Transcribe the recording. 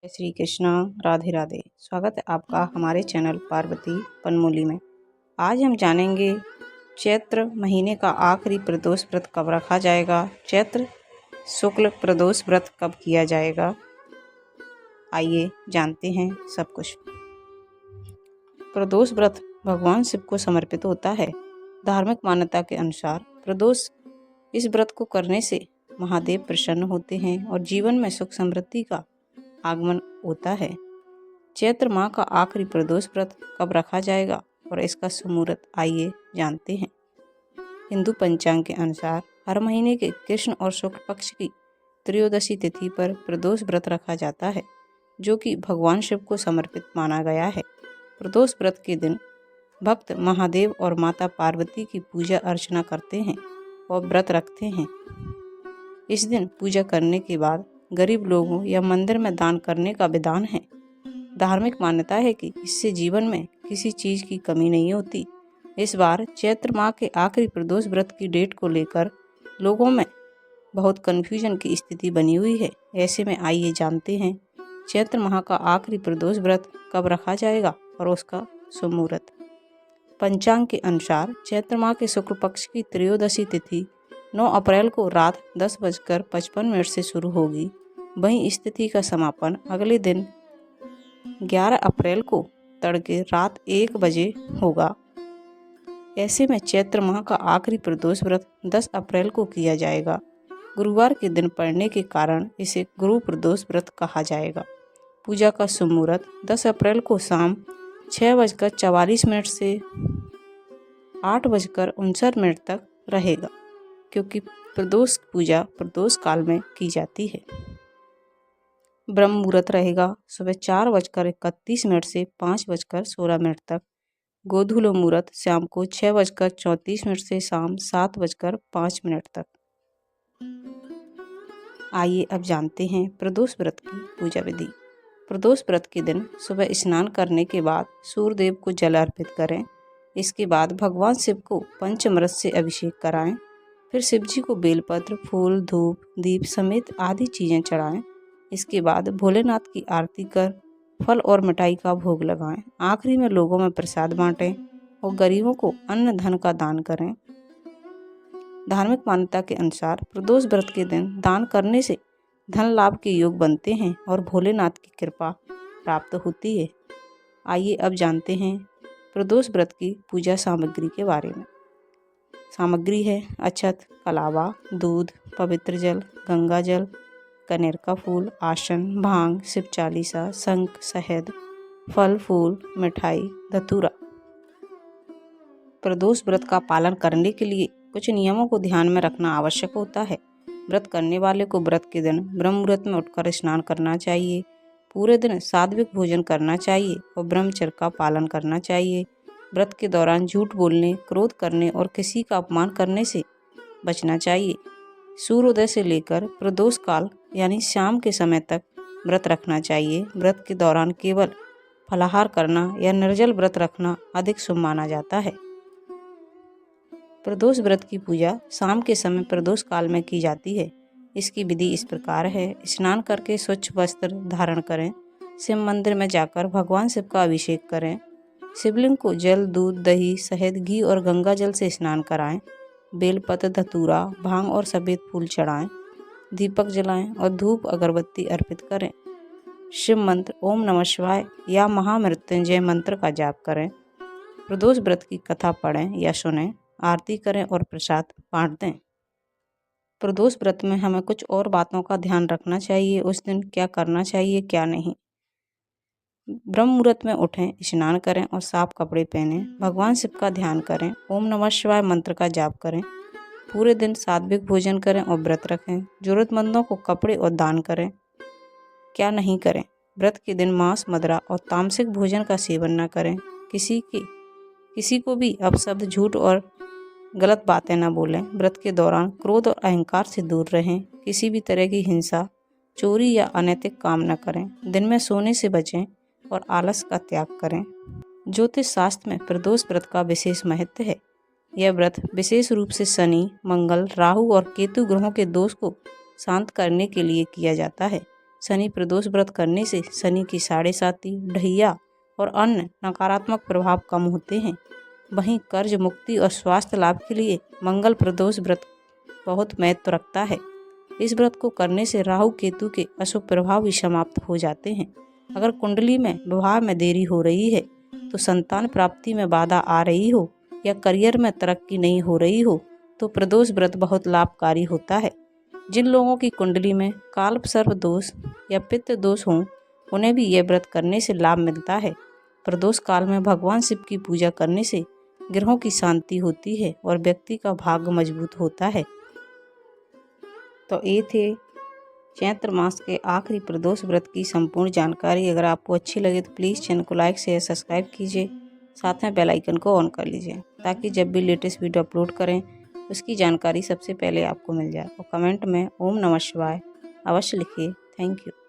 जय श्री कृष्णा। राधे राधे। स्वागत है आपका हमारे चैनल पार्वती पनमोली में। आज हम जानेंगे चैत्र महीने का आखिरी प्रदोष व्रत कब रखा जाएगा, चैत्र शुक्ल प्रदोष व्रत कब किया जाएगा। आइए जानते हैं सब कुछ। प्रदोष व्रत भगवान शिव को समर्पित होता है। धार्मिक मान्यता के अनुसार प्रदोष इस व्रत को करने से महादेव प्रसन्न होते हैं और जीवन में सुख समृद्धि का आगमन होता है। चैत्र माह का आखिरी प्रदोष व्रत कब रखा जाएगा और इसका सुमुहूर्त आइए जानते हैं। हिंदू पंचांग के अनुसार हर महीने के कृष्ण और शुक्ल पक्ष की त्रयोदशी तिथि पर प्रदोष व्रत रखा जाता है, जो कि भगवान शिव को समर्पित माना गया है। प्रदोष व्रत के दिन भक्त महादेव और माता पार्वती की पूजा अर्चना करते हैं और व्रत रखते हैं। इस दिन पूजा करने के बाद गरीब लोगों या मंदिर में दान करने का विधान है। धार्मिक मान्यता है कि इससे जीवन में किसी चीज़ की कमी नहीं होती। इस बार चैत्र माह के आखिरी प्रदोष व्रत की डेट को लेकर लोगों में बहुत कन्फ्यूजन की स्थिति बनी हुई है। ऐसे में आइए जानते हैं चैत्र माह का आखिरी प्रदोष व्रत कब रखा जाएगा और उसका सुमुहूर्त। पंचांग के अनुसार चैत्र माह के शुक्ल पक्ष की त्रयोदशी तिथि 9 अप्रैल को रात 10:55 से शुरू होगी। वहीं इस तिथि का समापन अगले दिन 11 अप्रैल को तड़के रात 1 बजे होगा। ऐसे में चैत्र माह का आखिरी प्रदोष व्रत 10 अप्रैल को किया जाएगा। गुरुवार के दिन पड़ने के कारण इसे गुरु प्रदोष व्रत कहा जाएगा। पूजा का सुमुहूर्त 10 अप्रैल को शाम 6:44 से 8:59 तक रहेगा, क्योंकि प्रदोष पूजा प्रदोष काल में की जाती है। ब्रह्म मुहूर्त रहेगा सुबह 4:31 से 5:16 तक। गोधूल मुहूर्त शाम को 6:34 से शाम 7:05 तक। आइए अब जानते हैं प्रदोष व्रत की पूजा विधि। प्रदोष व्रत के दिन सुबह स्नान करने के बाद सूर्य देव को जल अर्पित करें। इसके बाद भगवान शिव को पंचामृत से अभिषेक कराएं। फिर शिव जी को बेलपत्र, फूल, धूप, दीप समेत आदि चीज़ें चढ़ाएं। इसके बाद भोलेनाथ की आरती कर फल और मिठाई का भोग लगाएं। आखिरी में लोगों में प्रसाद बांटें और गरीबों को अन्न धन का दान करें। धार्मिक मान्यता के अनुसार प्रदोष व्रत के दिन दान करने से धन लाभ के योग बनते हैं और भोलेनाथ की कृपा प्राप्त होती है। आइए अब जानते हैं प्रदोष व्रत की पूजा सामग्री के बारे में। सामग्री है अक्षत, कलावा, दूध, पवित्र जल, गंगा जल, कनेर का फूल, आसन, भांग, शिव चालीसा, शंख, शहद, फल फूल, मिठाई, धतूरा। प्रदोष व्रत का पालन करने के लिए कुछ नियमों को ध्यान में रखना आवश्यक होता है। व्रत करने वाले को व्रत के दिन ब्रह्म मुहूर्त में उठकर स्नान करना चाहिए। पूरे दिन सात्विक भोजन करना चाहिए और ब्रह्मचर्य का पालन करना चाहिए। व्रत के दौरान झूठ बोलने, क्रोध करने और किसी का अपमान करने से बचना चाहिए। सूर्योदय से लेकर प्रदोष काल यानी शाम के समय तक व्रत रखना चाहिए। व्रत के दौरान केवल फलाहार करना या निर्जल व्रत रखना अधिक शुभ माना जाता है। प्रदोष व्रत की पूजा शाम के समय प्रदोष काल में की जाती है। इसकी विधि इस प्रकार है। स्नान करके स्वच्छ वस्त्र धारण करें। शिव मंदिर में जाकर भगवान शिव का अभिषेक करें। शिवलिंग को जल, दूध, दही, शहद, घी और गंगा जल से स्नान कराएं। बेलपत्र, धतूरा, भांग और सफ़ेद फूल चढ़ाएं। दीपक जलाएं और धूप अगरबत्ती अर्पित करें। शिव मंत्र ओम नमः शिवाय या महामृत्युंजय मंत्र का जाप करें। प्रदोष व्रत की कथा पढ़ें या सुनें, आरती करें और प्रसाद बांट दें। प्रदोष व्रत में हमें कुछ और बातों का ध्यान रखना चाहिए। उस दिन क्या करना चाहिए, क्या नहीं। ब्रह्म मुहूर्त में उठें, स्नान करें और साफ कपड़े पहनें। भगवान शिव का ध्यान करें। ओम नमः शिवाय मंत्र का जाप करें। पूरे दिन सात्विक भोजन करें और व्रत रखें। जरूरतमंदों को कपड़े और दान करें। क्या नहीं करें। व्रत के दिन मांस, मदिरा और तामसिक भोजन का सेवन न करें। किसी को भी अपशब्द, झूठ और गलत बातें न बोलें। व्रत के दौरान क्रोध और अहंकार से दूर रहें। किसी भी तरह की हिंसा, चोरी या अनैतिक काम न करें। दिन में सोने से बचें और आलस का त्याग करें। ज्योतिष शास्त्र में प्रदोष व्रत का विशेष महत्व है। यह व्रत विशेष रूप से शनि, मंगल, राहु और केतु ग्रहों के दोष को शांत करने के लिए किया जाता है। शनि प्रदोष व्रत करने से शनि की साढ़े साती, ढैया और अन्य नकारात्मक प्रभाव कम होते हैं। वहीं कर्ज मुक्ति और स्वास्थ्य लाभ के लिए मंगल प्रदोष व्रत बहुत महत्व रखता है। इस व्रत को करने से राहु केतु के अशुभ प्रभाव भी समाप्त हो जाते हैं। अगर कुंडली में विवाह में देरी हो रही है, तो संतान प्राप्ति में बाधा आ रही हो या करियर में तरक्की नहीं हो रही हो, तो प्रदोष व्रत बहुत लाभकारी होता है। जिन लोगों की कुंडली में काल्प सर्प दोष या पित्त दोष हों, उन्हें भी यह व्रत करने से लाभ मिलता है। प्रदोष काल में भगवान शिव की पूजा करने से ग्रहों की शांति होती है और व्यक्ति का भाग्य मजबूत होता है। तो ये थे चैत्र मास के आखिरी प्रदोष व्रत की संपूर्ण जानकारी। अगर आपको अच्छी लगे तो प्लीज़ चैनल को लाइक शेयर सब्सक्राइब कीजिए, साथ में बेल आइकन को ऑन कर लीजिए ताकि जब भी लेटेस्ट वीडियो अपलोड करें उसकी जानकारी सबसे पहले आपको मिल जाए। और कमेंट में ओम नमः शिवाय अवश्य लिखिए। Thank you.